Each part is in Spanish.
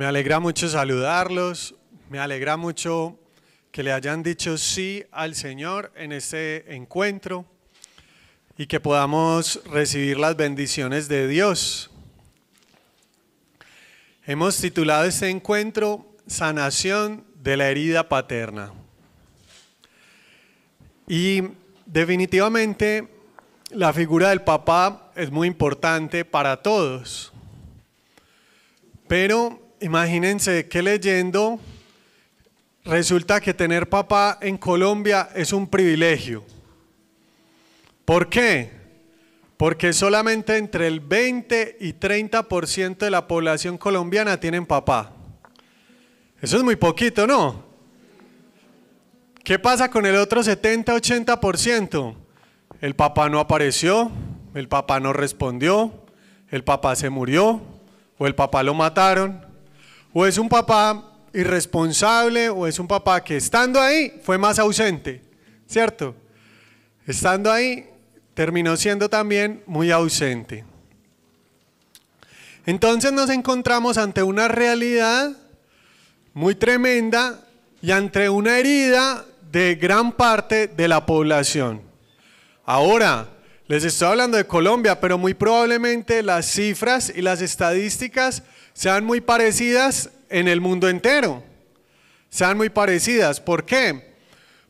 Me alegra mucho saludarlos, me alegra mucho que le hayan dicho sí al Señor en este encuentro y que podamos recibir las bendiciones de Dios. Hemos titulado este encuentro Sanación de la herida paterna. Y definitivamente la figura del papá es muy importante para todos. Pero imagínense que leyendo resulta que tener papá en Colombia es un privilegio. ¿Por qué? Porque solamente entre el 20 y 30% de la población colombiana tienen papá. Eso es muy poquito, ¿no? ¿Qué pasa con el otro 70-80%? El papá no apareció, el papá no respondió, el papá se murió, o el papá lo mataron, o es un papá irresponsable, o es un papá que estando ahí fue más ausente, ¿cierto? Estando ahí terminó siendo también muy ausente. Entonces nos encontramos ante una realidad muy tremenda y ante una herida de gran parte de la población. Ahora, les estoy hablando de Colombia, pero muy probablemente las cifras y las estadísticas sean muy parecidas en el mundo entero. Sean muy parecidas. ¿Por qué?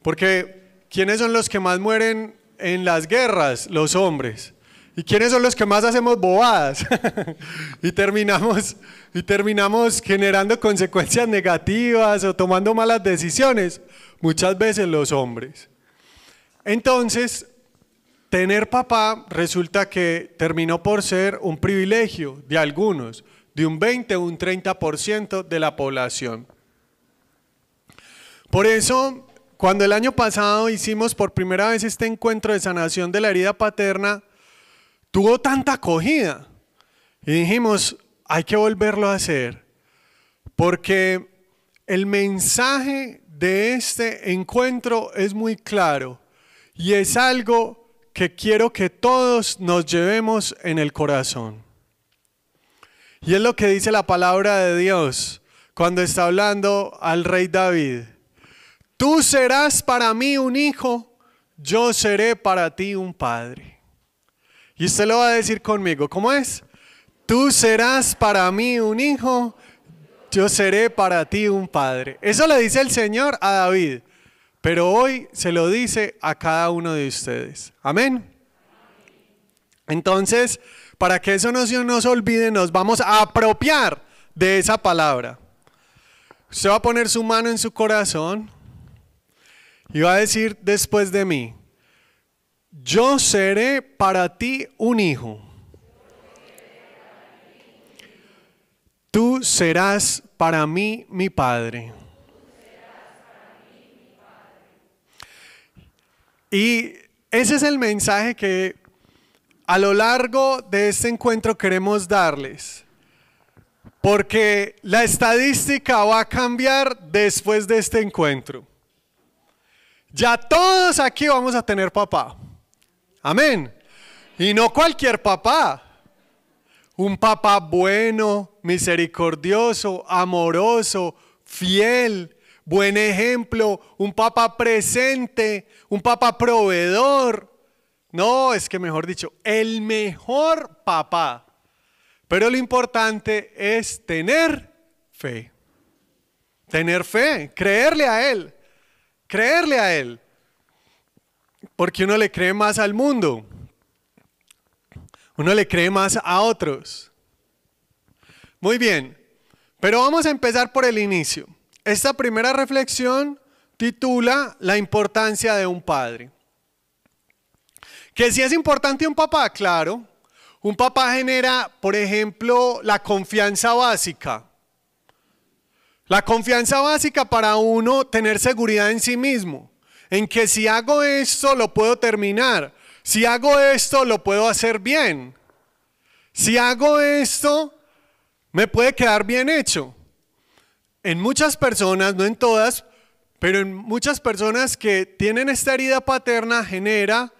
Porque ¿quiénes son los que más mueren en las guerras? Los hombres. ¿Y quiénes son los que más hacemos bobadas? y terminamos generando consecuencias negativas o tomando malas decisiones. Muchas veces los hombres. Entonces, tener papá resulta que terminó por ser un privilegio de algunos, de un 20 o un 30% de la población. Por eso, cuando el año pasado hicimos por primera vez este encuentro de sanación de la herida paterna, tuvo tanta acogida y dijimos, hay que volverlo a hacer, porque el mensaje de este encuentro es muy claro y es algo que quiero que todos nos llevemos en el corazón. Y es lo que dice la palabra de Dios cuando está hablando al rey David. Tú serás para mí un hijo, yo seré para ti un padre. Y usted lo va a decir conmigo, ¿cómo es? Tú serás para mí un hijo, yo seré para ti un padre. Eso le dice el Señor a David, pero hoy se lo dice a cada uno de ustedes. Amén. Entonces, para que eso no se nos olvide, nos vamos a apropiar de esa palabra. Usted va a poner su mano en su corazón y va a decir después de mí, yo seré para ti un hijo. Tú serás para mí mi padre. Y ese es el mensaje que a lo largo de este encuentro queremos darles. Porque la estadística va a cambiar después de este encuentro. Ya todos aquí vamos a tener papá. Amén. Y no cualquier papá. Un papá bueno, misericordioso, amoroso, fiel, buen ejemplo, un papá presente, un papá proveedor. No, es que mejor dicho, el mejor papá. Pero lo importante es tener fe. Tener fe, creerle a Él. Creerle a Él. Porque uno le cree más al mundo. Uno le cree más a otros. Muy bien, pero vamos a empezar por el inicio. Esta primera reflexión titula La importancia de un padre. Que si es importante un papá, claro. Un papá genera, por ejemplo, la confianza básica. La confianza básica para uno tener seguridad en sí mismo. En que si hago esto lo puedo terminar. Si hago esto lo puedo hacer bien. Si hago esto me puede quedar bien hecho. En muchas personas, no en todas, pero en muchas personas que tienen esta herida paterna genera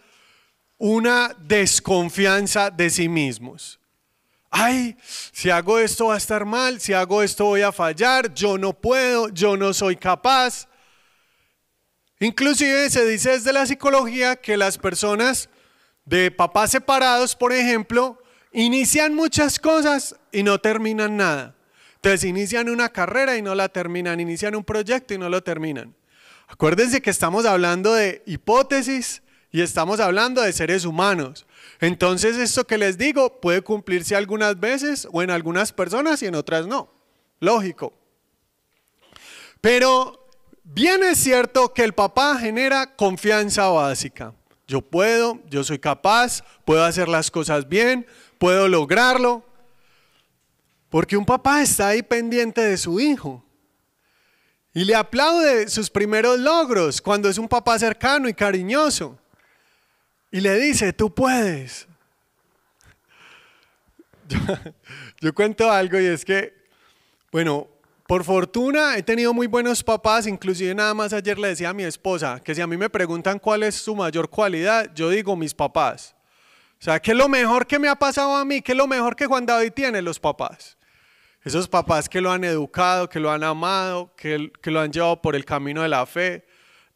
una desconfianza de sí mismos. Ay, si hago esto va a estar mal, si hago esto voy a fallar, yo no puedo, yo no soy capaz. Inclusive se dice desde la psicología que las personas de papás separados, por ejemplo, inician muchas cosas y no terminan nada. Entonces inician una carrera y no la terminan, inician un proyecto y no lo terminan. Acuérdense que estamos hablando de hipótesis y estamos hablando de seres humanos. Entonces esto que les digo puede cumplirse algunas veces o en algunas personas y en otras no. Lógico. Pero bien es cierto que el papá genera confianza básica. Yo puedo, yo soy capaz, puedo hacer las cosas bien, puedo lograrlo. Porque un papá está ahí pendiente de su hijo. Y le aplaude sus primeros logros cuando es un papá cercano y cariñoso. Y le dice, tú puedes. Yo cuento algo y es que, bueno, por fortuna he tenido muy buenos papás, inclusive nada más ayer le decía a mi esposa que si a mí me preguntan cuál es su mayor cualidad, yo digo mis papás. O sea, ¿qué es lo mejor que me ha pasado a mí? ¿Qué es lo mejor que Juan David tiene? Los papás. Esos papás que lo han educado, que lo han amado, que lo han llevado por el camino de la fe.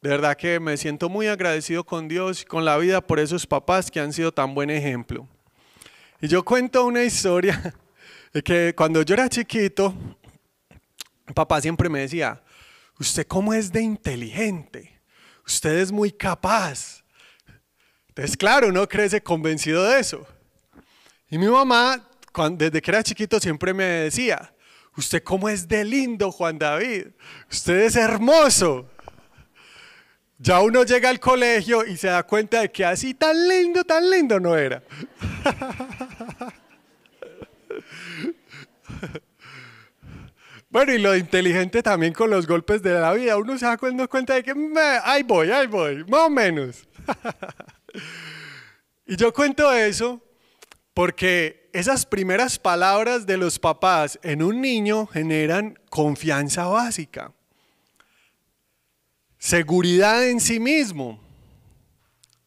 De verdad que me siento muy agradecido con Dios y con la vida por esos papás que han sido tan buen ejemplo. Y yo cuento una historia de que cuando yo era chiquito, mi papá siempre me decía, ¿usted cómo es de inteligente? Usted es muy capaz. Entonces, claro, uno crece convencido de eso. Y mi mamá, desde que era chiquito, siempre me decía, ¿usted cómo es de lindo, Juan David? Usted es hermoso. Ya uno llega al colegio y se da cuenta de que así tan lindo no era. Bueno, y lo inteligente también con los golpes de la vida. Uno se da cuenta de que ahí voy, más o menos. Y yo cuento eso porque esas primeras palabras de los papás en un niño generan confianza básica. Seguridad en sí mismo.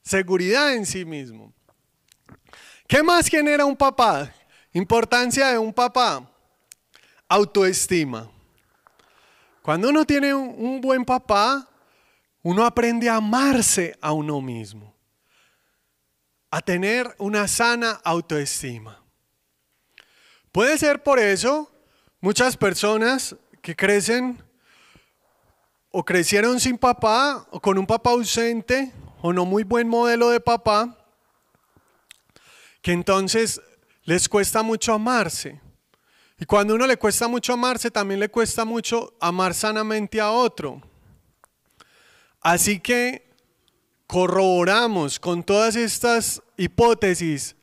Seguridad en sí mismo. ¿Qué más genera un papá? Importancia de un papá. Autoestima. Cuando uno tiene un buen papá, uno aprende a amarse a uno mismo. A tener una sana autoestima. Puede ser por eso muchas personas que crecen o crecieron sin papá o con un papá ausente o no muy buen modelo de papá, que entonces les cuesta mucho amarse. Y cuando a uno le cuesta mucho amarse, también le cuesta mucho amar sanamente a otro. Así que corroboramos con todas estas hipótesis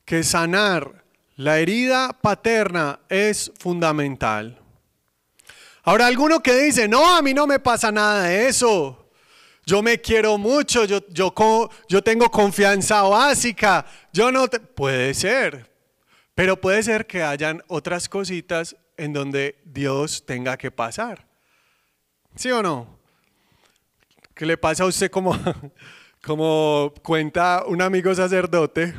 que sanar la herida paterna es fundamental. Ahora alguno que dice, no, a mí no me pasa nada de eso. Yo me quiero mucho, yo tengo confianza básica. Puede ser, pero puede ser que hayan otras cositas en donde Dios tenga que pasar. ¿Sí o no? ¿Qué le pasa a usted como cuenta un amigo sacerdote,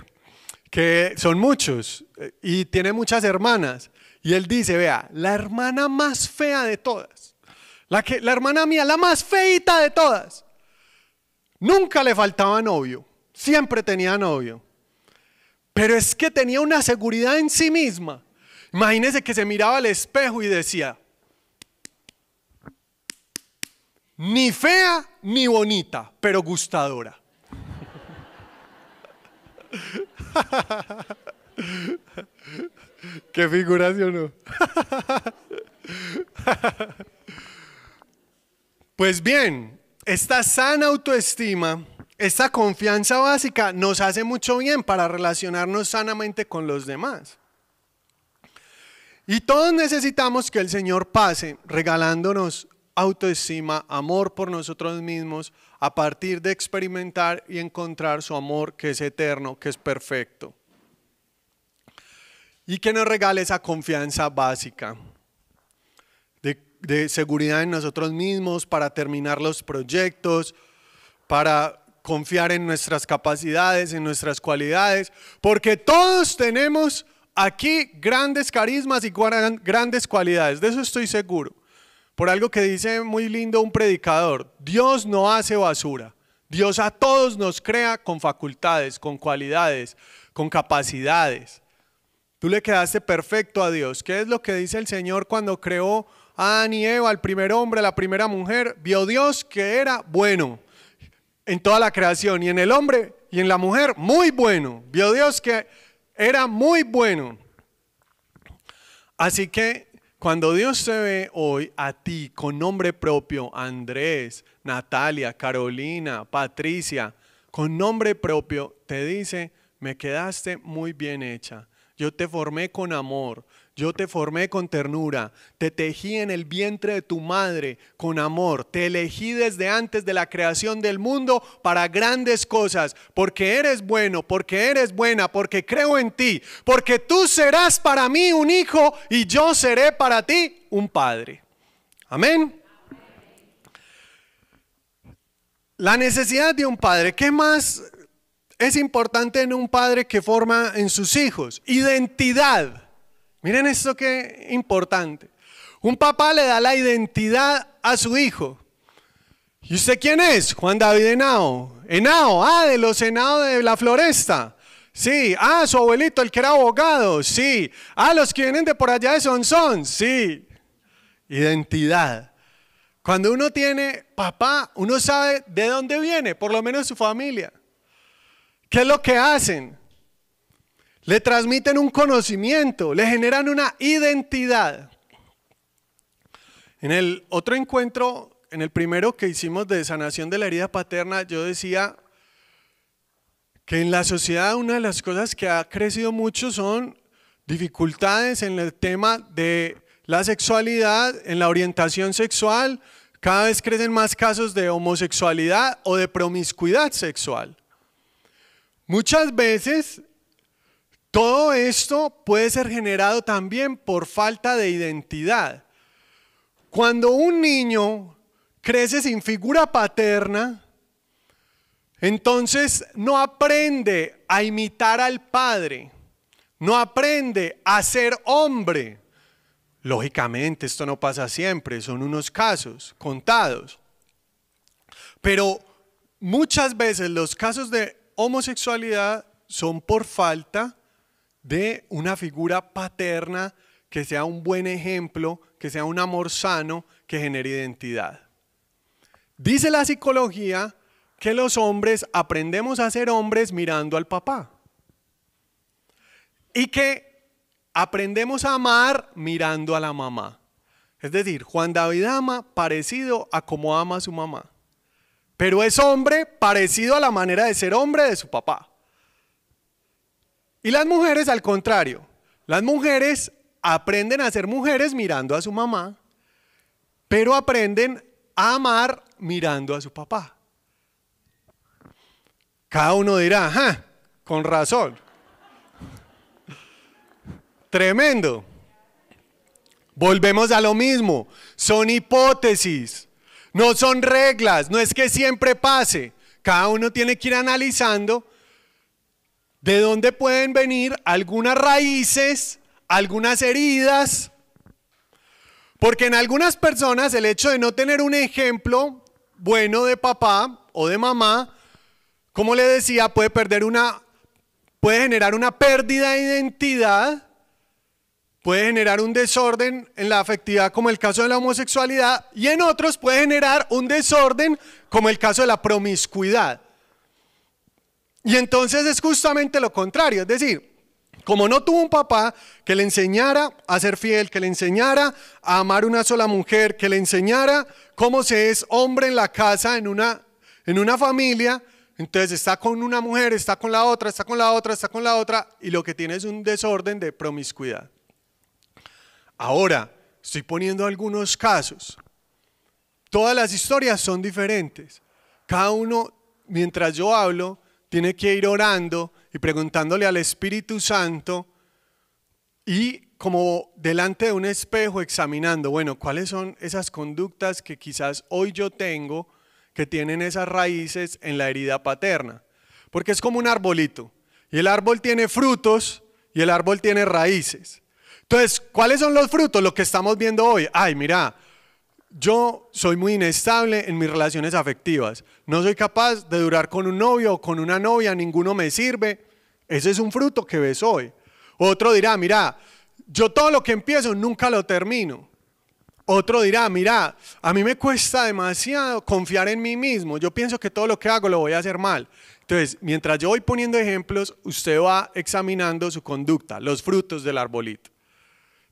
que son muchos y tiene muchas hermanas? Y él dice, vea, la hermana más fea de todas, la hermana mía, la más feita de todas, nunca le faltaba novio, siempre tenía novio. Pero es que tenía una seguridad en sí misma. Imagínese que se miraba al espejo y decía, ni fea ni bonita, pero gustadora. Qué figuración, ¿no? Pues bien, esta sana autoestima, esta confianza básica nos hace mucho bien para relacionarnos sanamente con los demás. Y todos necesitamos que el Señor pase regalándonos autoestima, amor por nosotros mismos, a partir de experimentar y encontrar su amor que es eterno, que es perfecto. Y que nos regale esa confianza básica de seguridad en nosotros mismos para terminar los proyectos, para confiar en nuestras capacidades, en nuestras cualidades, porque todos tenemos aquí grandes carismas y grandes cualidades, de eso estoy seguro. Por algo que dice muy lindo un predicador, Dios no hace basura. Dios a todos nos crea con facultades, con cualidades, con capacidades. Tú le quedaste perfecto a Dios. ¿Qué es lo que dice el Señor cuando creó a Adán y Eva, el primer hombre, la primera mujer? Vio Dios que era bueno en toda la creación, y en el hombre y en la mujer muy bueno. Vio Dios que era muy bueno. Así que cuando Dios te ve hoy a ti con nombre propio, Andrés, Natalia, Carolina, Patricia, con nombre propio, te dice, me quedaste muy bien hecha. Yo te formé con amor, yo te formé con ternura, te tejí en el vientre de tu madre con amor, te elegí desde antes de la creación del mundo para grandes cosas, porque eres bueno, porque eres buena, porque creo en ti, porque tú serás para mí un hijo y yo seré para ti un padre. Amén. La necesidad de un padre, ¿qué más es importante en un padre que forma en sus hijos? Identidad. Miren esto que importante. Un papá le da la identidad a su hijo. ¿Y usted quién es? Juan David Henao. Henao, de los Henao de la Floresta. Sí. Su abuelito, el que era abogado. Sí. Los que vienen de por allá de Sonsón. Sí. Identidad. Cuando uno tiene papá, uno sabe de dónde viene, por lo menos su familia. ¿Qué es lo que hacen? Le transmiten un conocimiento, le generan una identidad. En el otro encuentro, en el primero que hicimos de sanación de la herida paterna, yo decía que en la sociedad una de las cosas que ha crecido mucho son dificultades en el tema de la sexualidad, en la orientación sexual. Cada vez crecen más casos de homosexualidad o de promiscuidad sexual. Muchas veces todo esto puede ser generado también por falta de identidad. Cuando un niño crece sin figura paterna, entonces no aprende a imitar al padre, no aprende a ser hombre. Lógicamente esto no pasa siempre, son unos casos contados. Pero muchas veces los casos de homosexualidad son por falta de una figura paterna que sea un buen ejemplo, que sea un amor sano, que genere identidad. Dice la psicología que los hombres aprendemos a ser hombres mirando al papá y que aprendemos a amar mirando a la mamá. Es decir, Juan David ama parecido a como ama a su mamá, pero es hombre parecido a la manera de ser hombre de su papá. Y las mujeres al contrario, las mujeres aprenden a ser mujeres mirando a su mamá, pero aprenden a amar mirando a su papá. Cada uno dirá, con razón. Tremendo. Volvemos a lo mismo, son hipótesis, no son reglas, no es que siempre pase. Cada uno tiene que ir analizando de dónde pueden venir algunas raíces, algunas heridas, porque en algunas personas el hecho de no tener un ejemplo bueno de papá o de mamá, como le decía, puede generar una pérdida de identidad, puede generar un desorden en la afectividad como el caso de la homosexualidad, y en otros puede generar un desorden como el caso de la promiscuidad. Y entonces es justamente lo contrario, es decir, como no tuvo un papá que le enseñara a ser fiel, que le enseñara a amar una sola mujer, que le enseñara cómo se es hombre en la casa, en una familia, entonces está con una mujer, está con la otra, está con la otra, está con la otra, y lo que tiene es un desorden de promiscuidad. Ahora, estoy poniendo algunos casos. Todas las historias son diferentes. Cada uno, mientras yo hablo, tiene que ir orando y preguntándole al Espíritu Santo y como delante de un espejo examinando, bueno, ¿cuáles son esas conductas que quizás hoy yo tengo que tienen esas raíces en la herida paterna? Porque es como un arbolito y el árbol tiene frutos y el árbol tiene raíces. Entonces, ¿cuáles son los frutos? Lo que estamos viendo hoy. Ay, mira, yo soy muy inestable en mis relaciones afectivas. No soy capaz de durar con un novio o con una novia, ninguno me sirve. Ese es un fruto que ves hoy. Otro dirá, mira, yo todo lo que empiezo nunca lo termino. Otro dirá, mira, a mí me cuesta demasiado confiar en mí mismo. Yo pienso que todo lo que hago lo voy a hacer mal. Entonces, mientras yo voy poniendo ejemplos, usted va examinando su conducta, los frutos del arbolito.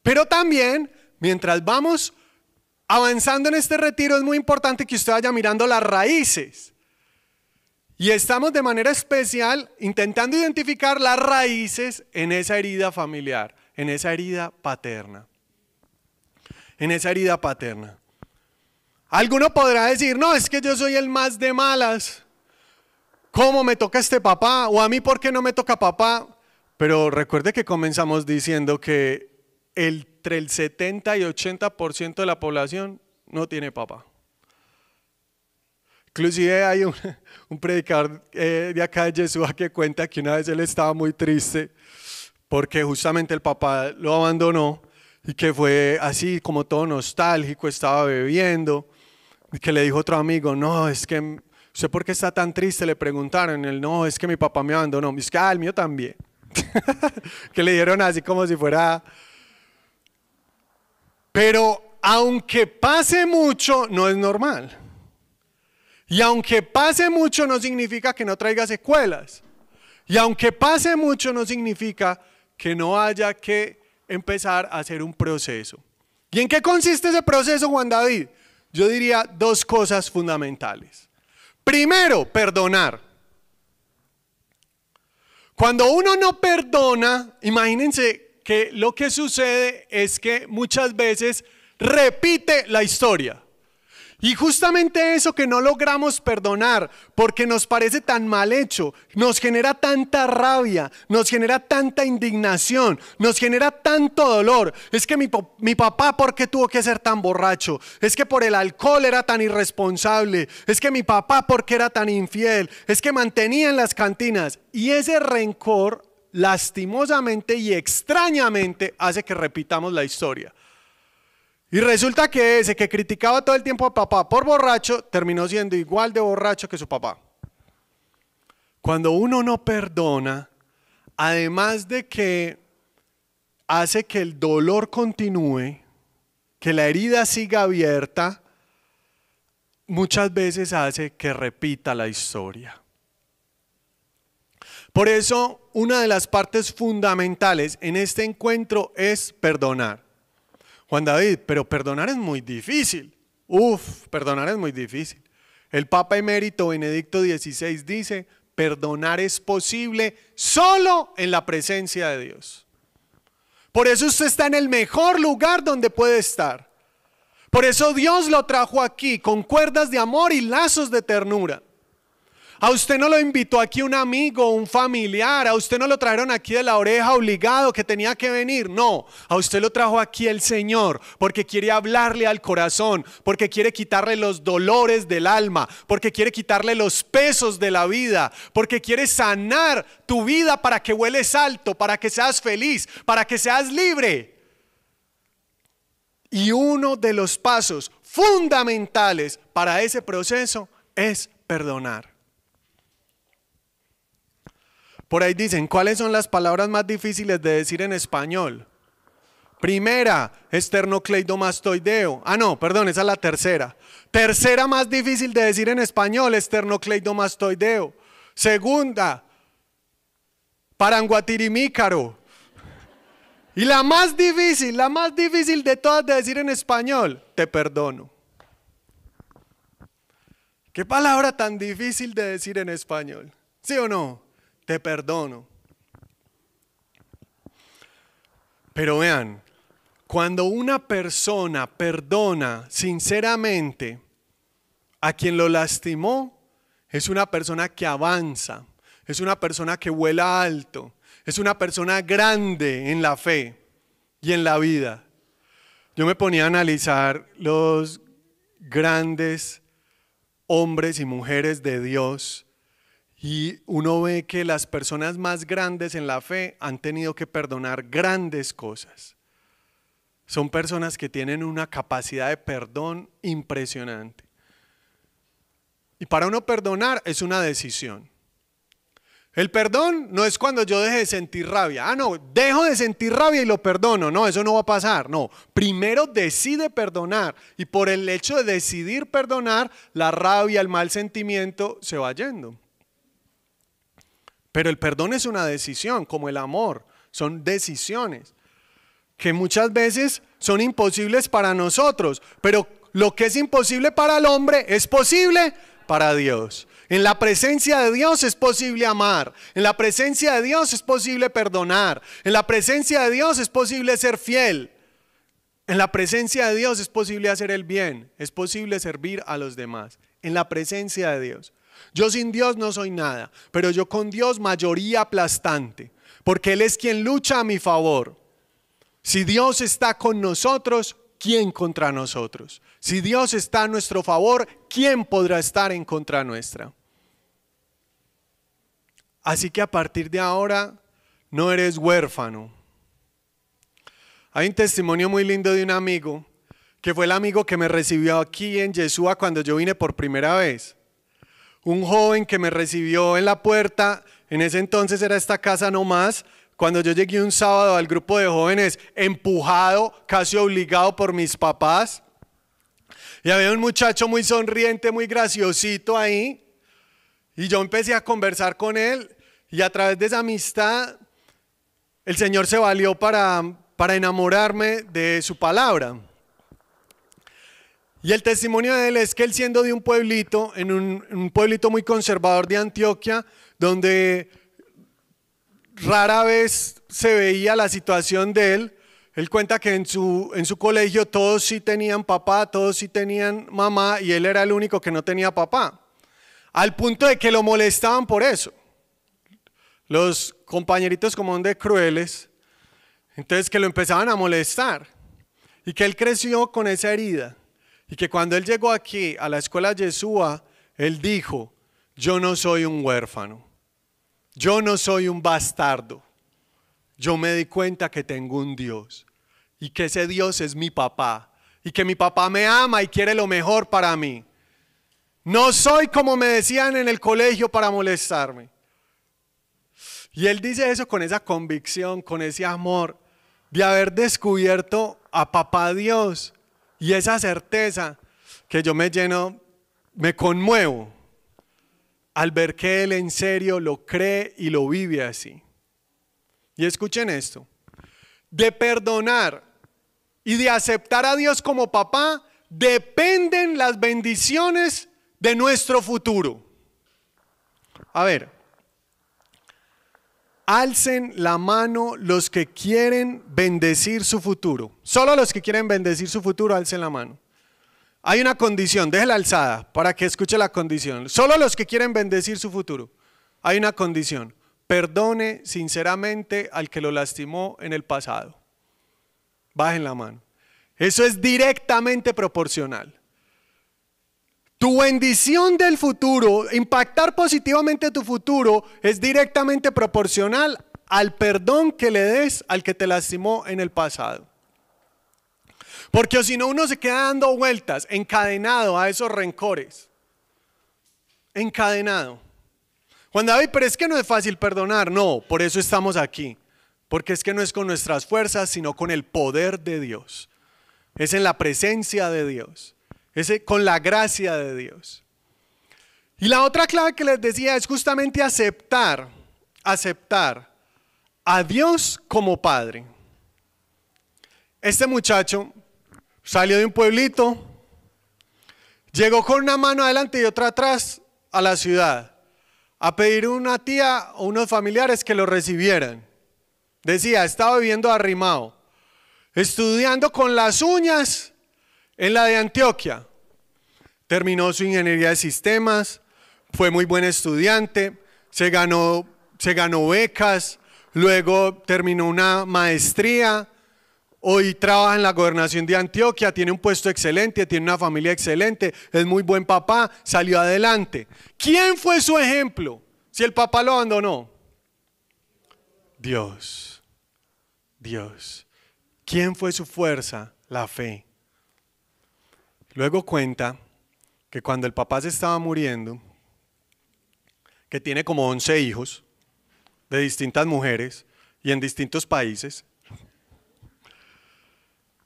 Pero también, mientras vamos avanzando en este retiro, es muy importante que usted vaya mirando las raíces. Y estamos de manera especial intentando identificar las raíces en esa herida familiar, en esa herida paterna. En esa herida paterna. Alguno podrá decir, no, es que yo soy el más de malas. ¿Cómo me toca este papá? O a mí, ¿por qué no me toca papá? Pero recuerde que comenzamos diciendo que entre el 70 y 80% de la población no tiene papá. Inclusive hay un predicador de acá de Yeshua que cuenta que una vez él estaba muy triste porque justamente el papá lo abandonó y que fue así como todo nostálgico, estaba bebiendo y que le dijo otro amigo, no, es que, ¿usted por qué está tan triste? Le preguntaron, él, no, es que mi papá me abandonó, es que el mío también. Que le dieron así como si fuera... Pero aunque pase mucho, no es normal. Y aunque pase mucho, no significa que no traiga secuelas. Y aunque pase mucho, no significa que no haya que empezar a hacer un proceso. ¿Y en qué consiste ese proceso, Juan David? Yo diría dos cosas fundamentales. Primero, perdonar. Cuando uno no perdona, imagínense que lo que sucede es que muchas veces repite la historia. Y justamente eso que no logramos perdonar porque nos parece tan mal hecho, nos genera tanta rabia, nos genera tanta indignación, nos genera tanto dolor. Es que mi papá, ¿por qué tuvo que ser tan borracho? Es que por el alcohol era tan irresponsable. Es que mi papá, ¿por qué era tan infiel? Es que mantenía en las cantinas. Y ese rencor, lastimosamente y extrañamente, hace que repitamos la historia. Y resulta que ese que criticaba todo el tiempo a papá por borracho, terminó siendo igual de borracho que su papá. Cuando uno no perdona, además de que hace que el dolor continúe, que la herida siga abierta, muchas veces hace que repita la historia. Por eso, una de las partes fundamentales en este encuentro es perdonar. Juan David, pero perdonar es muy difícil. Perdonar es muy difícil. El Papa Emérito Benedicto XVI dice, perdonar es posible solo en la presencia de Dios. Por eso usted está en el mejor lugar donde puede estar. Por eso Dios lo trajo aquí con cuerdas de amor y lazos de ternura. A usted no lo invitó aquí un amigo, un familiar, a usted no lo trajeron aquí de la oreja obligado que tenía que venir, no, a usted lo trajo aquí el Señor porque quiere hablarle al corazón, porque quiere quitarle los dolores del alma, porque quiere quitarle los pesos de la vida, porque quiere sanar tu vida para que vueles alto, para que seas feliz, para que seas libre. Y uno de los pasos fundamentales para ese proceso es perdonar. Por ahí dicen, ¿cuáles son las palabras más difíciles de decir en español? Primera, esternocleidomastoideo. Esa es la tercera. Tercera más difícil de decir en español, esternocleidomastoideo. Segunda, paranguatirimícaro. Y la más difícil de todas de decir en español, te perdono. ¿Qué palabra tan difícil de decir en español? ¿Sí o no? Te perdono. Pero vean, cuando una persona perdona sinceramente a quien lo lastimó, es una persona que avanza, es una persona que vuela alto, es una persona grande en la fe y en la vida. Yo me ponía a analizar los grandes hombres y mujeres de Dios. Y uno ve que las personas más grandes en la fe han tenido que perdonar grandes cosas. Son personas que tienen una capacidad de perdón impresionante. Y para uno perdonar es una decisión. El perdón no es cuando yo deje de sentir rabia. No, dejo de sentir rabia y lo perdono. No, eso no va a pasar. No, primero decide perdonar. Y por el hecho de decidir perdonar, la rabia, el mal sentimiento se va yendo. Pero el perdón es una decisión, como el amor. Son decisiones que muchas veces son imposibles para nosotros. Pero lo que es imposible para el hombre es posible para Dios. En la presencia de Dios es posible amar. En la presencia de Dios es posible perdonar. En la presencia de Dios es posible ser fiel. En la presencia de Dios es posible hacer el bien. Es posible servir a los demás. En la presencia de Dios. Yo sin Dios no soy nada, pero yo con Dios mayoría aplastante, porque Él es quien lucha a mi favor. Si Dios está con nosotros, ¿quién contra nosotros? Si Dios está a nuestro favor, ¿quién podrá estar en contra nuestra? Así que a partir de ahora no eres huérfano. Hay un testimonio muy lindo de un amigo, que fue el amigo que me recibió aquí en Yeshua cuando yo vine por primera vez. Un joven que me recibió en la puerta, en ese entonces era esta casa nomás, cuando yo llegué un sábado al grupo de jóvenes, empujado, casi obligado por mis papás. Y había un muchacho muy sonriente, muy graciosito ahí. Y yo empecé a conversar con él y a través de esa amistad el Señor se valió para enamorarme de su palabra. Y el testimonio de él es que él, siendo de un pueblito, en un pueblito muy conservador de Antioquia, donde rara vez se veía la situación de él cuenta que en su colegio todos sí tenían papá, todos sí tenían mamá y él era el único que no tenía papá. Al punto de que lo molestaban por eso. Los compañeritos como son de crueles, entonces que lo empezaban a molestar. Y que él creció con esa herida. Y que cuando él llegó aquí a la escuela Yeshua, él dijo, yo no soy un huérfano, yo no soy un bastardo, yo me di cuenta que tengo un Dios y que ese Dios es mi papá y que mi papá me ama y quiere lo mejor para mí. No soy como me decían en el colegio para molestarme. Y él dice eso con esa convicción, con ese amor de haber descubierto a papá Dios. Y esa certeza que yo me lleno, me conmuevo al ver que él en serio lo cree y lo vive así. Y escuchen esto, de perdonar y de aceptar a Dios como papá dependen las bendiciones de nuestro futuro. A ver, alcen la mano los que quieren bendecir su futuro. Solo los que quieren bendecir su futuro, alcen la mano. Hay una condición, déjela alzada para que escuche la condición. Solo los que quieren bendecir su futuro. Hay una condición. Perdone sinceramente al que lo lastimó en el pasado. Bajen la mano. Eso es directamente proporcional. Tu bendición del futuro, impactar positivamente tu futuro, es directamente proporcional al perdón que le des al que te lastimó en el pasado. Porque si no, uno se queda dando vueltas, encadenado a esos rencores. Encadenado. Cuando David, pero es que no es fácil perdonar. No, por eso estamos aquí. Porque es que no es con nuestras fuerzas, sino con el poder de Dios. Es en la presencia de Dios. Es con la gracia de Dios. Y la otra clave que les decía es justamente aceptar a Dios como Padre. Este muchacho salió de un pueblito, llegó con una mano adelante y otra atrás a la ciudad a pedir una tía o unos familiares que lo recibieran. Decía, estaba viviendo arrimado, estudiando con las uñas en la de Antioquia. Terminó su ingeniería de sistemas, fue muy buen estudiante, se ganó becas, luego terminó una maestría, hoy trabaja en la gobernación de Antioquia, tiene un puesto excelente, tiene una familia excelente, es muy buen papá, salió adelante. ¿Quién fue su ejemplo? Si el papá lo abandonó, Dios, Dios. ¿Quién fue su fuerza? La fe. Luego cuenta que cuando el papá se estaba muriendo, que tiene como 11 hijos de distintas mujeres y en distintos países,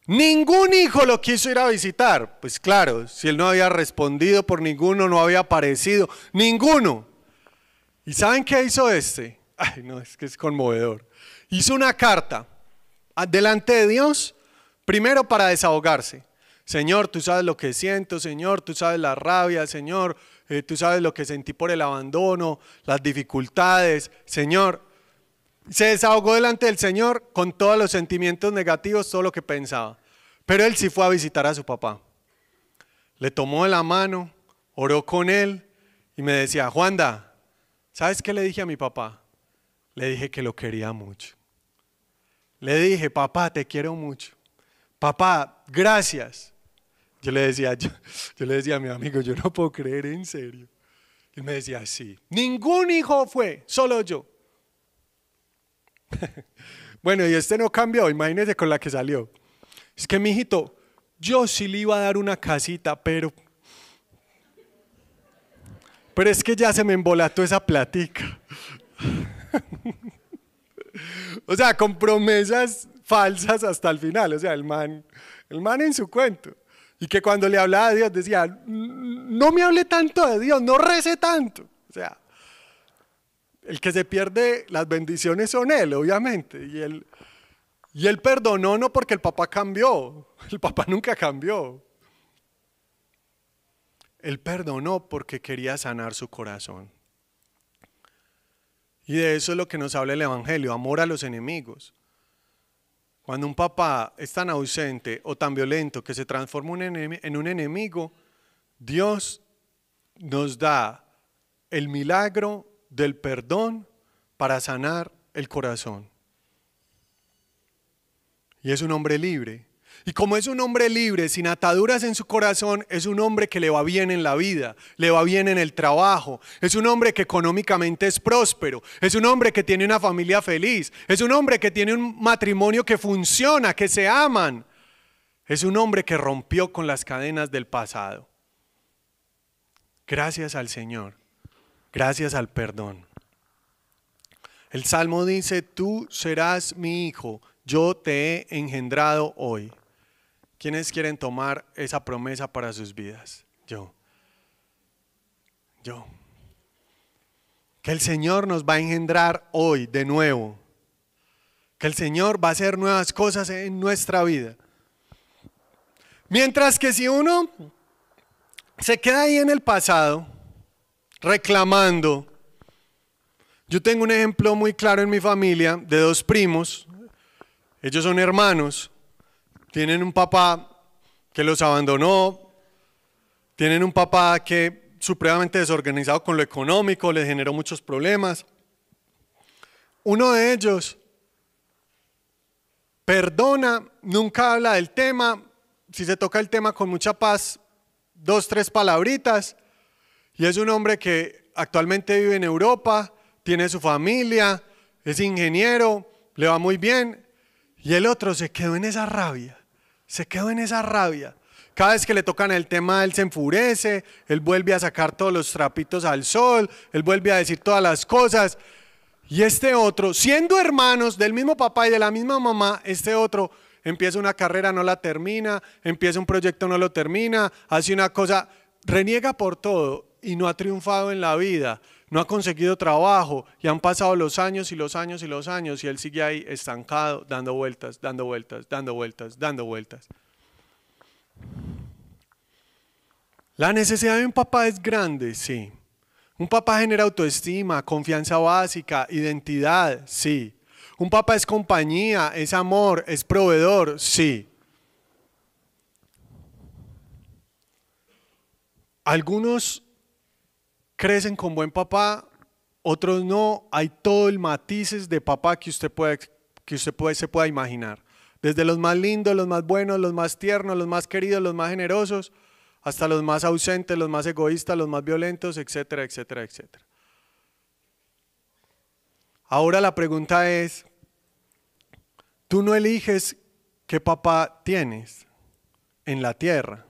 ningún hijo lo quiso ir a visitar. Pues claro, si él no había respondido por ninguno, no había aparecido, ninguno. ¿Y saben qué hizo este? Ay, no, es que es conmovedor. Hizo una carta delante de Dios, primero para desahogarse. Señor, tú sabes lo que siento, Señor, tú sabes la rabia, Señor, tú sabes lo que sentí por el abandono, las dificultades, Señor. Se desahogó delante del Señor con todos los sentimientos negativos, todo lo que pensaba. Pero él sí fue a visitar a su papá. Le tomó de la mano, oró con él y me decía, Juanda, ¿sabes qué le dije a mi papá? Le dije que lo quería mucho. Le dije, papá, te quiero mucho. Papá, gracias. Yo le decía a mi amigo, yo no puedo creer, en serio. Él me decía, sí. Ningún hijo fue, solo yo. Bueno, y este no cambió, imagínese con la que salió. Es que, mijito, yo sí le iba a dar una casita, pero es que ya se me embolató esa platica. O sea, con promesas falsas hasta el final. O sea, el man en su cuento. Y que cuando le hablaba a Dios decía, no me hable tanto de Dios, no rece tanto. O sea, el que se pierde las bendiciones son él, obviamente. Y él perdonó no porque el papá cambió. El papá nunca cambió. Él perdonó porque quería sanar su corazón. Y de eso es lo que nos habla el Evangelio, amor a los enemigos. Cuando un papá es tan ausente o tan violento que se transforma en un enemigo, Dios nos da el milagro del perdón para sanar el corazón. Y es un hombre libre. Y como es un hombre libre, sin ataduras en su corazón, es un hombre que le va bien en la vida, le va bien en el trabajo, es un hombre que económicamente es próspero, es un hombre que tiene una familia feliz, es un hombre que tiene un matrimonio que funciona, que se aman. Es un hombre que rompió con las cadenas del pasado. Gracias al Señor, gracias al perdón. El Salmo dice, tú serás mi hijo, yo te he engendrado hoy. ¿Quiénes quieren tomar esa promesa para sus vidas? Yo. Que el Señor nos va a engendrar hoy de nuevo. Que el Señor va a hacer nuevas cosas en nuestra vida. Mientras que si uno se queda ahí en el pasado, reclamando. Yo tengo un ejemplo muy claro en mi familia de dos primos. Ellos son hermanos. Tienen un papá que los abandonó, tienen un papá que supremamente desorganizado con lo económico, les generó muchos problemas. Uno de ellos perdona, nunca habla del tema, si se toca el tema con mucha paz, 2, 3 palabritas, y es un hombre que actualmente vive en Europa, tiene su familia, es ingeniero, le va muy bien, y el otro se quedó en esa rabia. Cada vez que le tocan el tema, él se enfurece, él vuelve a sacar todos los trapitos al sol, él vuelve a decir todas las cosas. Y este otro, siendo hermanos del mismo papá y de la misma mamá, este otro empieza una carrera, no la termina, empieza un proyecto, no lo termina, hace una cosa, reniega por todo y no ha triunfado en la vida, no ha conseguido trabajo y han pasado los años y los años y los años y él sigue ahí estancado, dando vueltas. La necesidad de un papá es grande, sí. Un papá genera autoestima, confianza básica, identidad, sí. Un papá es compañía, es amor, es proveedor, sí. Algunos crecen con buen papá, otros no. Hay todo el matices de papá que usted se pueda imaginar. Desde los más lindos, los más buenos, los más tiernos, los más queridos, los más generosos, hasta los más ausentes, los más egoístas, los más violentos, etcétera, etcétera, etcétera. Ahora la pregunta es, tú no eliges qué papá tienes en la tierra,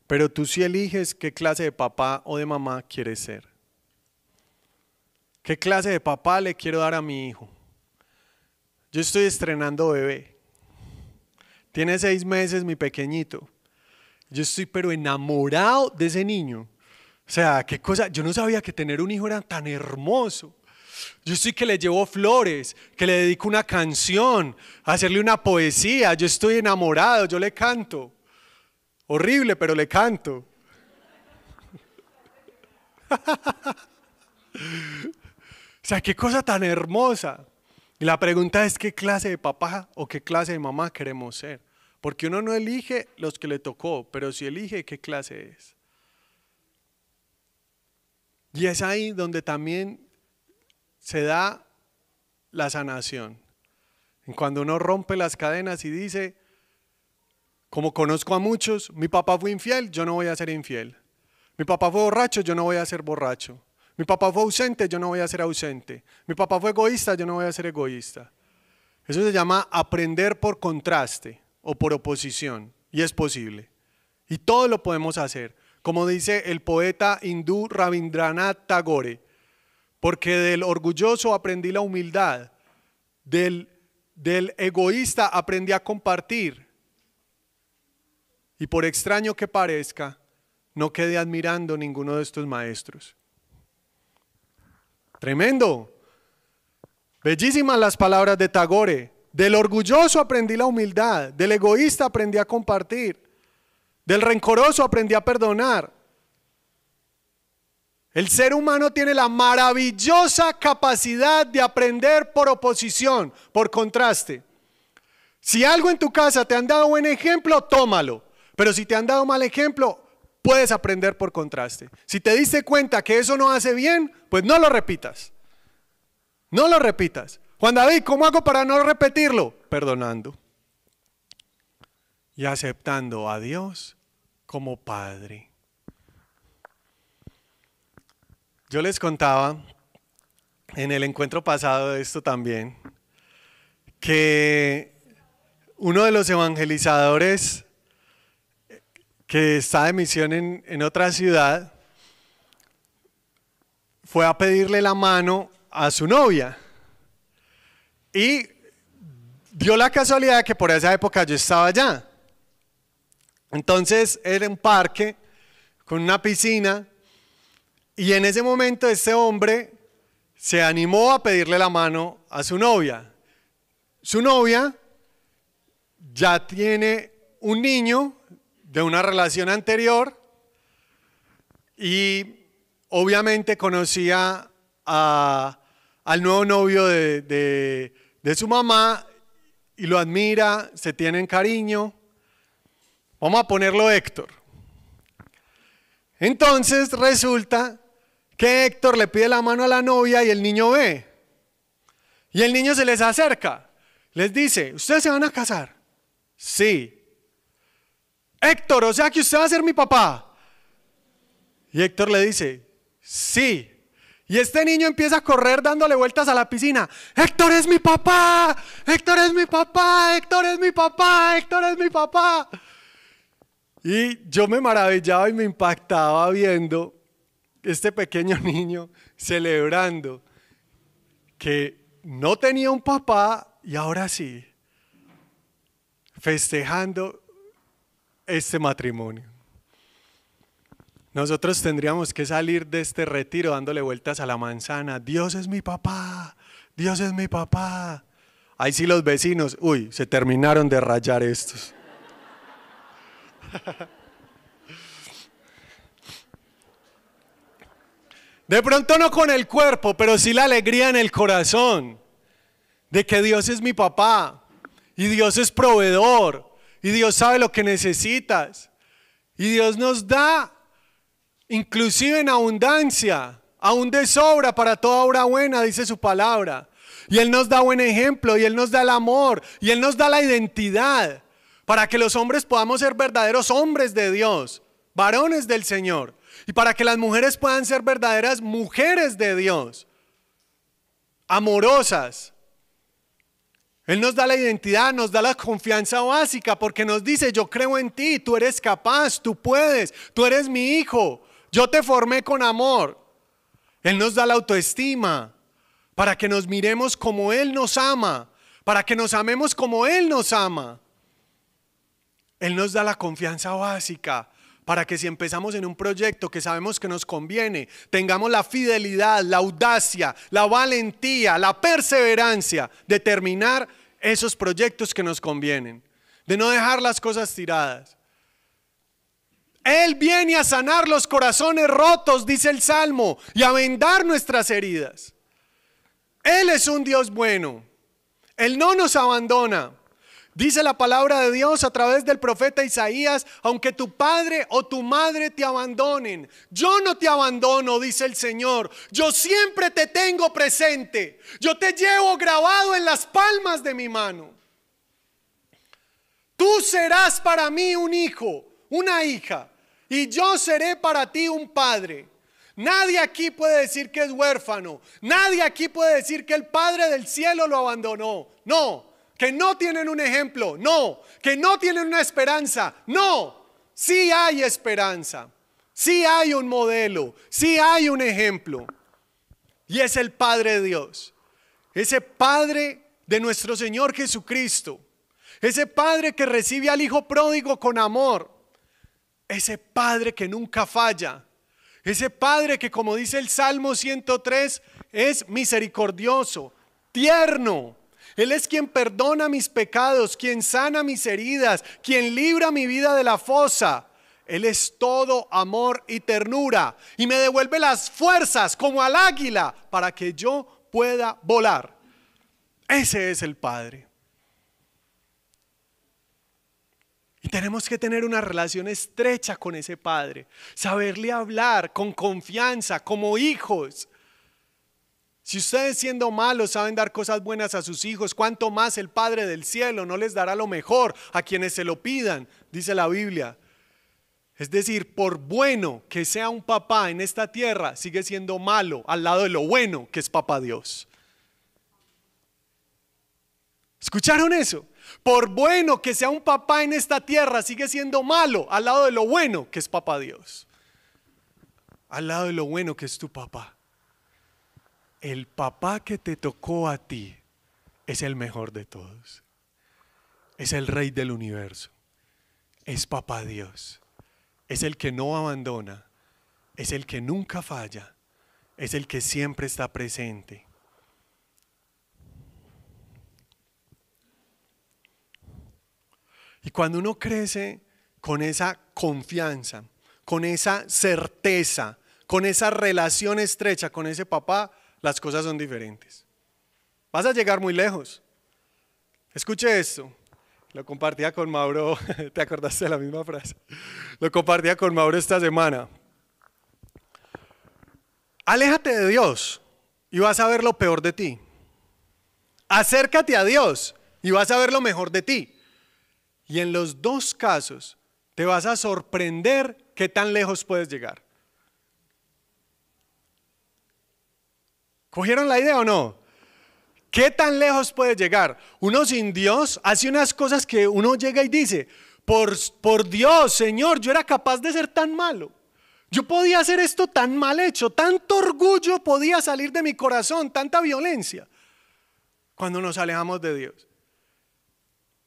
pero tú sí eliges qué clase de papá o de mamá quieres ser. ¿Qué clase de papá le quiero dar a mi hijo? Yo estoy estrenando bebé. Tiene 6 meses mi pequeñito. Yo estoy pero enamorado de ese niño. O sea, qué cosa, yo no sabía que tener un hijo era tan hermoso. Yo estoy que le llevo flores, que le dedico una canción, hacerle una poesía. Yo estoy enamorado, yo le canto. Horrible, pero le canto. O sea, qué cosa tan hermosa. Y la pregunta es qué clase de papá o qué clase de mamá queremos ser. Porque uno no elige los que le tocó, pero sí elige qué clase es. Y es ahí donde también se da la sanación. Cuando uno rompe las cadenas y dice, como conozco a muchos, mi papá fue infiel, yo no voy a ser infiel. Mi papá fue borracho, yo no voy a ser borracho. Mi papá fue ausente, yo no voy a ser ausente. Mi papá fue egoísta, yo no voy a ser egoísta. Eso se llama aprender por contraste o por oposición, y es posible. Y todo lo podemos hacer. Como dice el poeta hindú Rabindranath Tagore, porque del orgulloso aprendí la humildad, del egoísta aprendí a compartir. Y por extraño que parezca, no quedé admirando ninguno de estos maestros. Tremendo. Bellísimas las palabras de Tagore. Del orgulloso aprendí la humildad, del egoísta aprendí a compartir, del rencoroso aprendí a perdonar. El ser humano tiene la maravillosa capacidad de aprender por oposición, por contraste. Si algo en tu casa te han dado buen ejemplo, tómalo. Pero si te han dado mal ejemplo, puedes aprender por contraste. Si te diste cuenta que eso no hace bien, pues no lo repitas. No lo repitas. Juan David, ¿cómo hago para no repetirlo? Perdonando y aceptando a Dios como Padre. Yo les contaba en el encuentro pasado de esto también, que uno de los evangelizadores que está de misión en otra ciudad fue a pedirle la mano a su novia. Y dio la casualidad que por esa época yo estaba allá. Entonces era un parque con una piscina y en ese momento este hombre se animó a pedirle la mano a su novia. Su novia ya tiene un niño de una relación anterior y obviamente conocía al nuevo novio de su mamá y lo admira, se tienen cariño. Vamos a ponerlo Héctor. Entonces resulta que Héctor le pide la mano a la novia y el niño ve. Y el niño se les acerca. Les dice, ¿ustedes se van a casar? Sí. Héctor, o sea que usted va a ser mi papá. Y Héctor le dice, sí. Y este niño empieza a correr dándole vueltas a la piscina. Héctor es mi papá, Héctor es mi papá, Héctor es mi papá, Héctor es mi papá. Y yo me maravillaba y me impactaba viendo este pequeño niño celebrando que no tenía un papá y ahora sí, festejando este matrimonio. Nosotros tendríamos que salir de este retiro dándole vueltas a la manzana. Dios es mi papá, Dios es mi papá. Ahí sí los vecinos, uy, se terminaron de rayar estos. De pronto no con el cuerpo, pero sí la alegría en el corazón de que Dios es mi papá y Dios es proveedor y Dios sabe lo que necesitas y Dios nos da inclusive en abundancia, aún de sobra para toda obra buena, dice su palabra. Y Él nos da buen ejemplo y Él nos da el amor y Él nos da la identidad para que los hombres podamos ser verdaderos hombres de Dios, varones del Señor. Y para que las mujeres puedan ser verdaderas mujeres de Dios. amorosas. Él nos da la identidad, nos da la confianza básica porque nos dice: yo creo en ti, tú eres capaz, tú puedes, tú eres mi hijo, yo te formé con amor. Él nos da la autoestima para que nos miremos como Él nos ama, para que nos amemos como Él nos ama. Él nos da la confianza básica para que si empezamos en un proyecto que sabemos que nos conviene, tengamos la fidelidad, la audacia, la valentía, la perseverancia de terminar esos proyectos que nos convienen, de no dejar las cosas tiradas. Él viene a sanar los corazones rotos, dice el Salmo, y a vendar nuestras heridas. Él es un Dios bueno. Él no nos abandona. Dice la palabra de Dios a través del profeta Isaías: aunque tu padre o tu madre te abandonen, yo no te abandono, dice el Señor. Yo siempre te tengo presente. Yo te llevo grabado en las palmas de mi mano. Tú serás para mí un hijo, una hija, y yo seré para ti un padre. Nadie aquí puede decir que es huérfano. Nadie aquí puede decir que el Padre del cielo lo abandonó. No. Que no tienen un ejemplo, no. Que no tienen una esperanza, no. Sí hay esperanza, sí hay un modelo, sí hay un ejemplo. Y es el Padre de Dios, ese Padre de nuestro Señor Jesucristo, ese Padre que recibe al Hijo pródigo con amor, ese Padre que nunca falla, ese Padre que, como dice el Salmo 103, es misericordioso, tierno. Él es quien perdona mis pecados, quien sana mis heridas, quien libra mi vida de la fosa. Él es todo amor y ternura y me devuelve las fuerzas como al águila para que yo pueda volar. Ese es el Padre. Y tenemos que tener una relación estrecha con ese Padre, saberle hablar con confianza como hijos. Si ustedes, siendo malos, saben dar cosas buenas a sus hijos, ¿cuánto más el Padre del cielo no les dará lo mejor a quienes se lo pidan? Dice la Biblia. Es decir, por bueno que sea un papá en esta tierra, sigue siendo malo al lado de lo bueno que es Papá Dios. ¿Escucharon eso? Por bueno que sea un papá en esta tierra, sigue siendo malo al lado de lo bueno que es Papá Dios. Al lado de lo bueno que es tu papá. El papá que te tocó a ti es el mejor de todos. Es el Rey del universo. Es Papá Dios. Es el que no abandona. Es el que nunca falla. Es el que siempre está presente. Y cuando uno crece con esa confianza, con esa certeza, con esa relación estrecha con ese papá, las cosas son diferentes. Vas a llegar muy lejos. Escuche esto. Lo compartía con Mauro. ¿Te acordaste de la misma frase? Lo compartía con Mauro esta semana. Aléjate de Dios y vas a ver lo peor de ti. Acércate a Dios y vas a ver lo mejor de ti. Y en los dos casos te vas a sorprender qué tan lejos puedes llegar. ¿Cogieron la idea o no? ¿Qué tan lejos puede llegar? Uno sin Dios hace unas cosas que uno llega y dice: por Dios, Señor, yo era capaz de ser tan malo. Yo podía hacer esto tan mal hecho, tanto orgullo podía salir de mi corazón, tanta violencia. Cuando nos alejamos de Dios,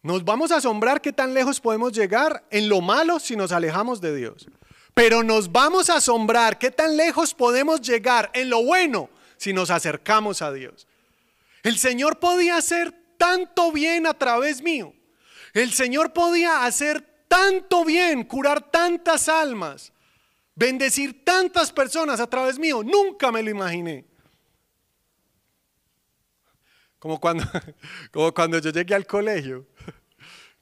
nos vamos a asombrar qué tan lejos podemos llegar en lo malo si nos alejamos de Dios. Pero nos vamos a asombrar qué tan lejos podemos llegar en lo bueno si nos acercamos a Dios. El Señor podía hacer tanto bien a través mío. El Señor podía hacer tanto bien, curar tantas almas, bendecir tantas personas a través mío. Nunca me lo imaginé. Como cuando yo llegué al colegio,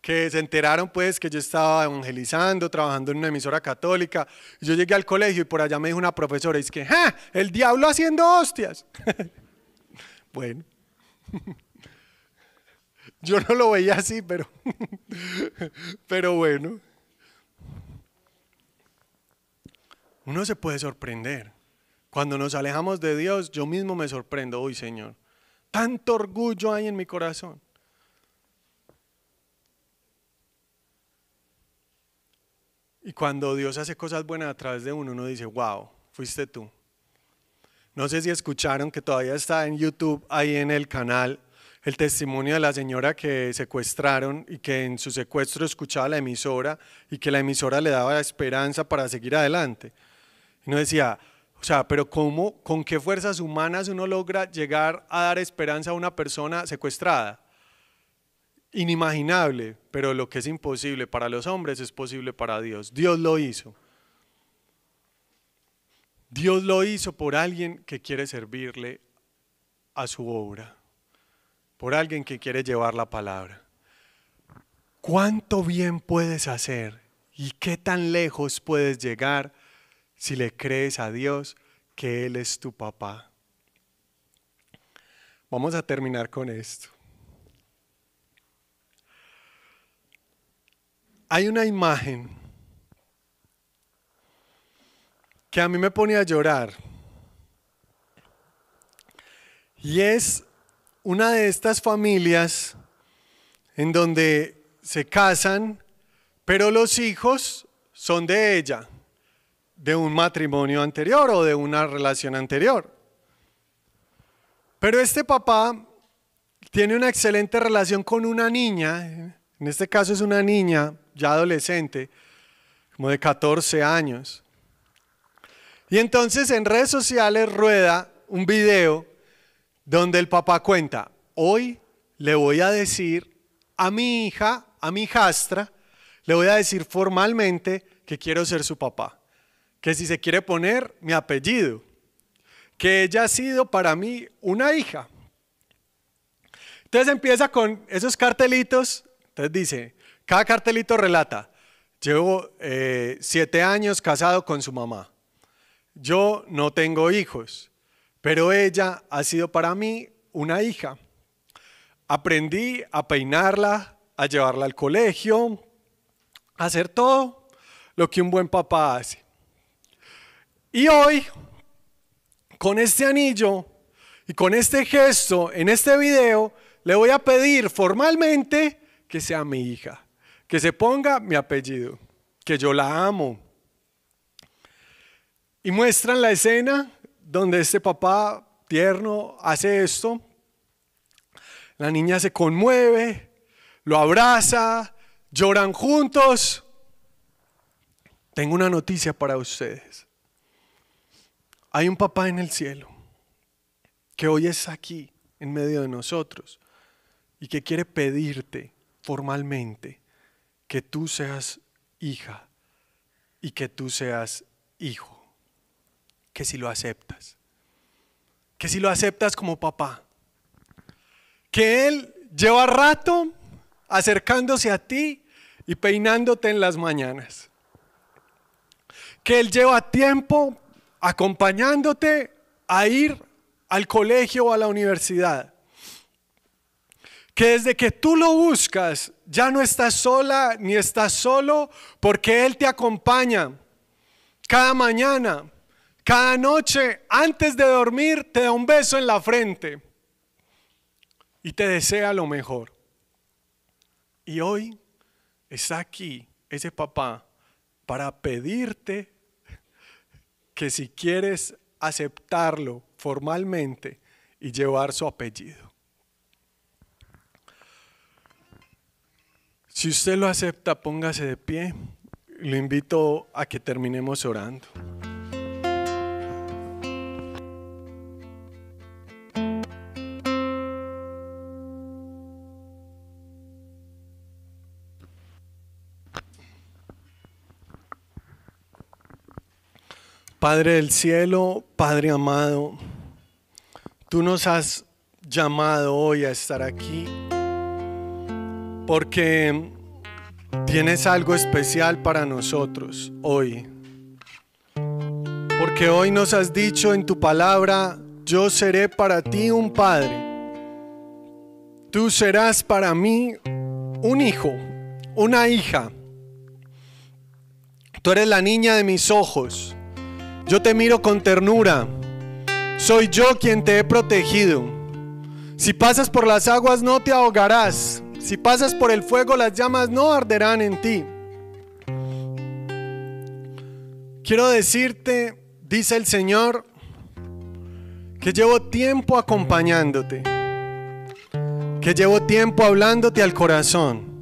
que se enteraron pues que yo estaba evangelizando, trabajando en una emisora católica. Y yo llegué al colegio y por allá me dijo una profesora, es que ¡ja! El diablo haciendo hostias. Bueno, yo no lo veía así, pero bueno. Uno se puede sorprender. Cuando nos alejamos de Dios, yo mismo me sorprendo. Uy, Señor, Tanto orgullo hay en mi corazón. Y cuando Dios hace cosas buenas a través de uno, uno dice, wow, fuiste tú. No sé si escucharon que todavía está en YouTube, ahí en el canal, el testimonio de la señora que secuestraron y que en su secuestro escuchaba la emisora y que la emisora le daba esperanza para seguir adelante. Y uno decía, o sea, pero ¿cómo, con qué fuerzas humanas uno logra llegar a dar esperanza a una persona secuestrada? Inimaginable, pero lo que es imposible para los hombres es posible para Dios. Dios lo hizo. Dios lo hizo por alguien que quiere servirle a su obra, por alguien que quiere llevar la palabra. ¿Cuánto bien puedes hacer y qué tan lejos puedes llegar si le crees a Dios que Él es tu papá? Vamos a terminar con esto. Hay una imagen que a mí me pone a llorar y es una de estas familias en donde se casan, pero los hijos son de ella, de un matrimonio anterior o de una relación anterior. Pero este papá tiene una excelente relación con una niña, en este caso es una niña ya adolescente, como de 14 años. Y entonces en redes sociales rueda un video donde el papá cuenta, hoy le voy a decir a mi hija, a mi hijastra, le voy a decir formalmente que quiero ser su papá, que si se quiere poner mi apellido, que ella ha sido para mí una hija. Entonces empieza con esos cartelitos, entonces dice, cada cartelito relata, llevo 7 años casado con su mamá, yo no tengo hijos, pero ella ha sido para mí una hija. Aprendí a peinarla, a llevarla al colegio, a hacer todo lo que un buen papá hace. Y hoy, con este anillo y con este gesto en este video, le voy a pedir formalmente que sea mi hija, que se ponga mi apellido, que yo la amo. Y muestran la escena donde este papá tierno hace esto. La niña se conmueve, lo abraza, lloran juntos. Tengo una noticia para ustedes. Hay un papá en el cielo que hoy es aquí en medio de nosotros y que quiere pedirte formalmente que tú seas hija y que tú seas hijo. Que si lo aceptas. Que si lo aceptas como papá. Que Él lleva rato acercándose a ti y peinándote en las mañanas. Que Él lleva tiempo acompañándote a ir al colegio o a la universidad. Que desde que tú lo buscas ya no estás sola ni estás solo, porque Él te acompaña cada mañana, cada noche, antes de dormir te da un beso en la frente y te desea lo mejor. Y hoy está aquí ese papá para pedirte que si quieres aceptarlo formalmente y llevar su apellido. Si usted lo acepta, póngase de pie. Lo invito a que terminemos orando. Padre del cielo, Padre amado, tú nos has llamado hoy a estar aquí porque tienes algo especial para nosotros hoy. Porque hoy nos has dicho en tu palabra, yo seré para ti un padre. Tú serás para mí un hijo, una hija. Tú eres la niña de mis ojos. Yo te miro con ternura. Soy yo quien te he protegido. Si pasas por las aguas no te ahogarás. Si pasas por el fuego las llamas no arderán en ti. Quiero decirte, dice el Señor, que llevo tiempo acompañándote, que llevo tiempo hablándote al corazón.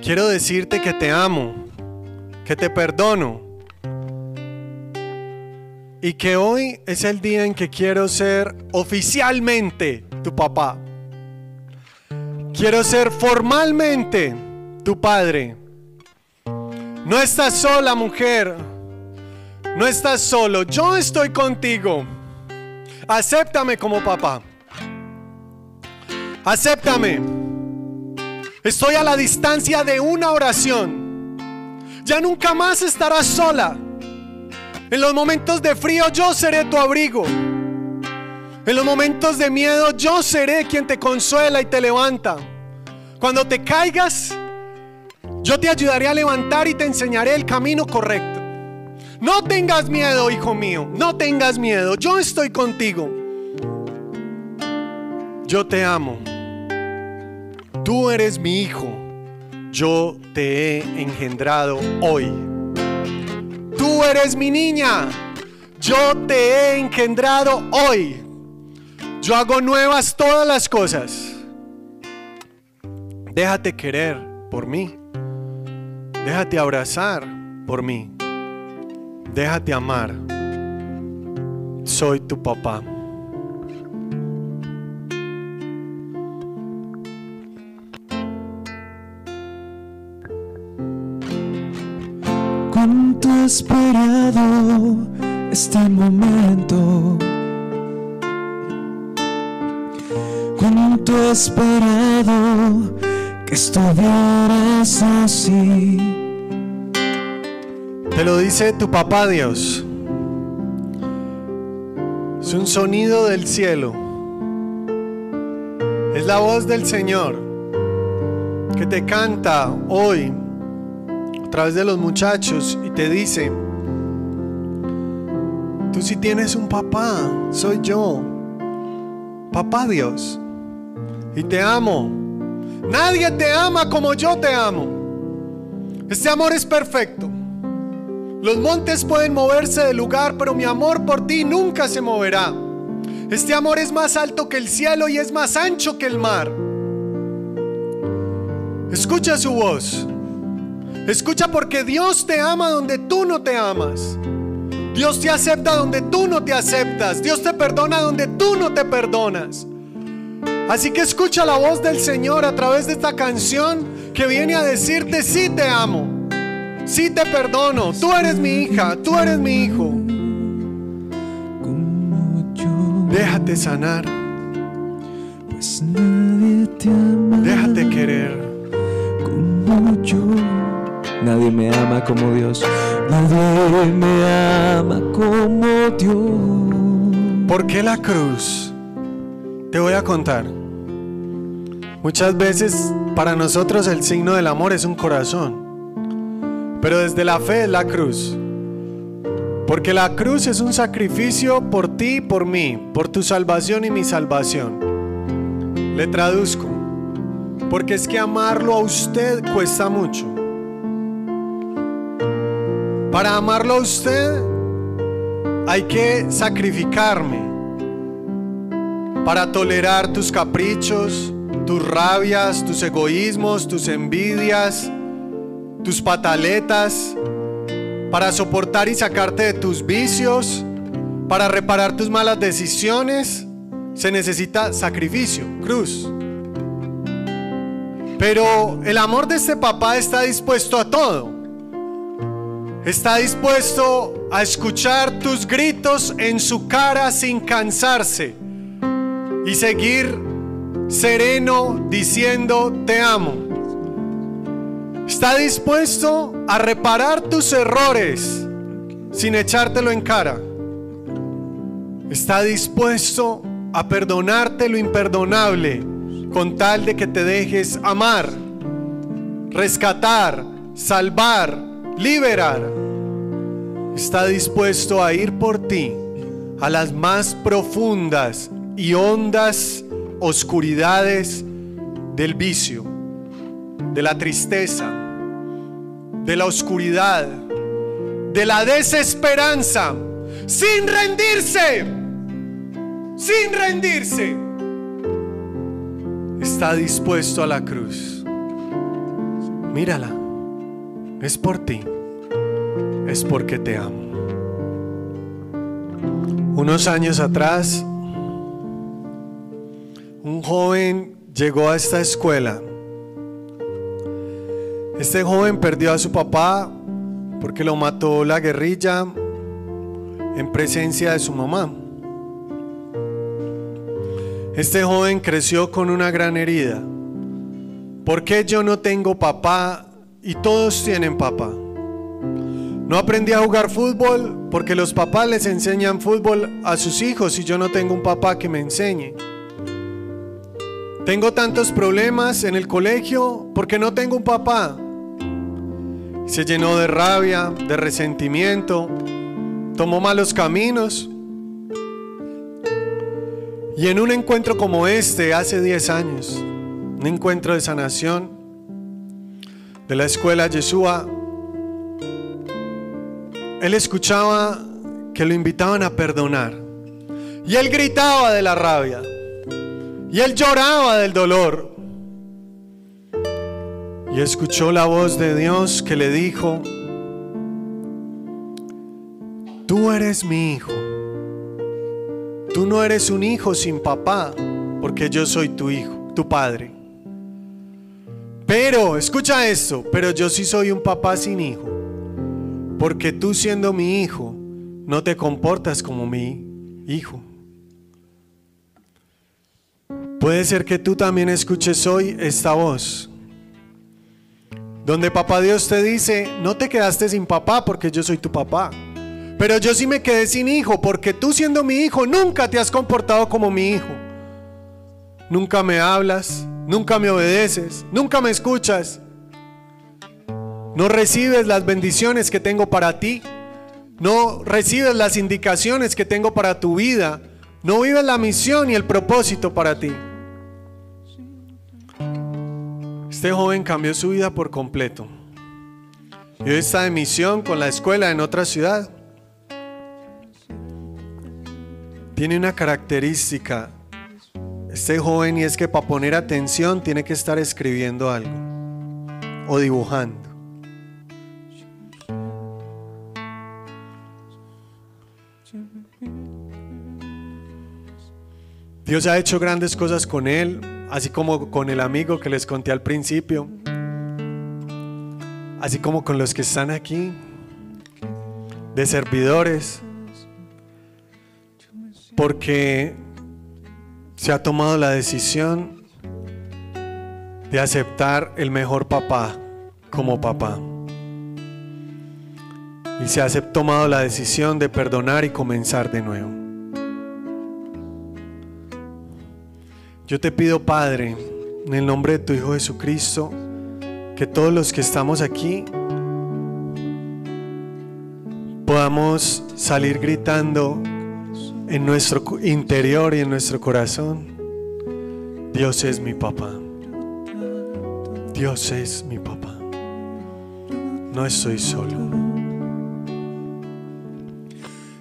Quiero decirte que te amo, que te perdono y que hoy es el día en que quiero ser oficialmente tu papá. Quiero ser formalmente tu padre. No estás sola, mujer. No estás solo. Yo estoy contigo. Acéptame como papá. Acéptame. Estoy a la distancia de una oración. Ya nunca más estarás sola. En los momentos de frío yo seré tu abrigo. En los momentos de miedo yo seré quien te consuela y te levanta. Cuando te caigas, yo te ayudaré a levantar y te enseñaré el camino correcto. No tengas miedo, hijo mío, no tengas miedo. Yo estoy contigo. Yo te amo. Tú eres mi hijo. Yo te he engendrado hoy. Tú eres mi niña. Yo te he engendrado hoy. Yo hago nuevas todas las cosas. Déjate querer por mí. Déjate abrazar por mí. Déjate amar. Soy tu papá. Cuánto he esperado este momento. Cuánto he esperado que estuvieras así. Te lo dice tu papá Dios. Es un sonido del cielo. Es la voz del Señor que te canta hoy a través de los muchachos y te dice: tú sí tienes un papá, soy yo, papá Dios, y te amo. Nadie te ama como yo te amo. Este amor es perfecto. Los montes pueden moverse de lugar, pero mi amor por ti nunca se moverá. Este amor es más alto que el cielo y es más ancho que el mar. Escucha su voz. Escucha, porque Dios te ama donde tú no te amas. Dios te acepta donde tú no te aceptas. Dios te perdona donde tú no te perdonas. Así que escucha la voz del Señor a través de esta canción que viene a decirte: sí te amo, sí te perdono, tú eres mi hija, tú eres mi hijo. Déjate sanar, Pues nadie te ama déjate querer. como yo. Nadie me ama como Dios. Nadie me ama como Dios. ¿Por qué la cruz? Te voy a contar. Muchas veces para nosotros el signo del amor es un corazón, pero desde la fe es la cruz. Porque la cruz es un sacrificio por ti y por mí, por tu salvación y mi salvación. Le traduzco: porque es que amarlo a usted cuesta mucho. Para amarlo a usted hay que sacrificarme. Para tolerar tus caprichos, tus rabias, tus egoísmos, tus envidias, tus pataletas, para soportar y sacarte de tus vicios, para reparar tus malas decisiones, se necesita sacrificio, cruz. Pero el amor de este papá está dispuesto a todo. Está dispuesto a escuchar tus gritos en su cara sin cansarse y seguir sereno diciendo: te amo. Está dispuesto a reparar tus errores sin echártelo en cara. Está dispuesto a perdonarte lo imperdonable con tal de que te dejes amar, rescatar, salvar, liberar. Está dispuesto a ir por ti a las más profundas y hondas oscuridades del vicio, de la tristeza, de la oscuridad, de la desesperanza, sin rendirse, está dispuesto a la cruz. Mírala, es por ti, es porque te amo. Unos años atrás, un joven llegó a esta escuela. Este joven perdió a su papá porque lo mató la guerrilla en presencia de su mamá. Este joven creció con una gran herida. ¿Por qué yo no tengo papá y todos tienen papá? No aprendí a jugar fútbol porque los papás les enseñan fútbol a sus hijos y yo no tengo un papá que me enseñe. Tengo tantos problemas en el colegio porque no tengo un papá. Se llenó de rabia, de resentimiento, tomó malos caminos. Y en un encuentro como este, hace 10 años, un encuentro de sanación de la escuela Yeshua, él escuchaba que lo invitaban a perdonar. Y él gritaba de la rabia. Y él lloraba del dolor. Y escuchó la voz de Dios que le dijo: tú eres mi hijo. Tú no eres un hijo sin papá, porque yo soy tu hijo, tu padre. Pero, escucha esto, pero yo sí soy un papá sin hijo, porque tú siendo mi hijo, no te comportas como mi hijo. Puede ser que tú también escuches hoy esta voz, donde papá Dios te dice: no te quedaste sin papá porque yo soy tu papá. Pero yo sí me quedé sin hijo porque tú siendo mi hijo nunca te has comportado como mi hijo. Nunca me hablas, nunca me obedeces, nunca me escuchas. No recibes las bendiciones que tengo para ti. No recibes las indicaciones que tengo para tu vida. No vives la misión y el propósito para ti. Este joven cambió su vida por completo. Y hoy está de misión con la escuela en otra ciudad. Tiene una característica este joven, y es que para poner atención tiene que estar escribiendo algo o dibujando. Dios ha hecho grandes cosas con él, así como con el amigo que les conté al principio, así como con los que están aquí de servidores, porque se ha tomado la decisión de aceptar el mejor papá como papá, y se ha tomado la decisión de perdonar y comenzar de nuevo. Yo te pido, Padre, en el nombre de tu Hijo Jesucristo, que todos los que estamos aquí podamos salir gritando en nuestro interior y en nuestro corazón: Dios es mi papá. Dios es mi papá. No estoy solo.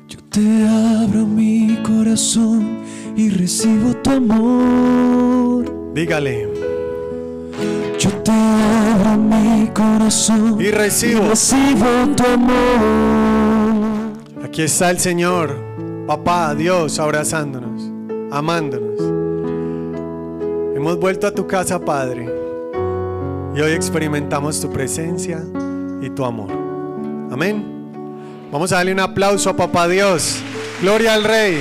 Yo te abro mi corazón y recibo tu amor. Dígale: yo te abro mi corazón y recibo tu amor. Aquí está el Señor, papá, Dios, abrazándonos, amándonos. Hemos vuelto a tu casa, Padre, y hoy experimentamos tu presencia y tu amor. Amén. Vamos a darle un aplauso a papá Dios. Gloria al Rey.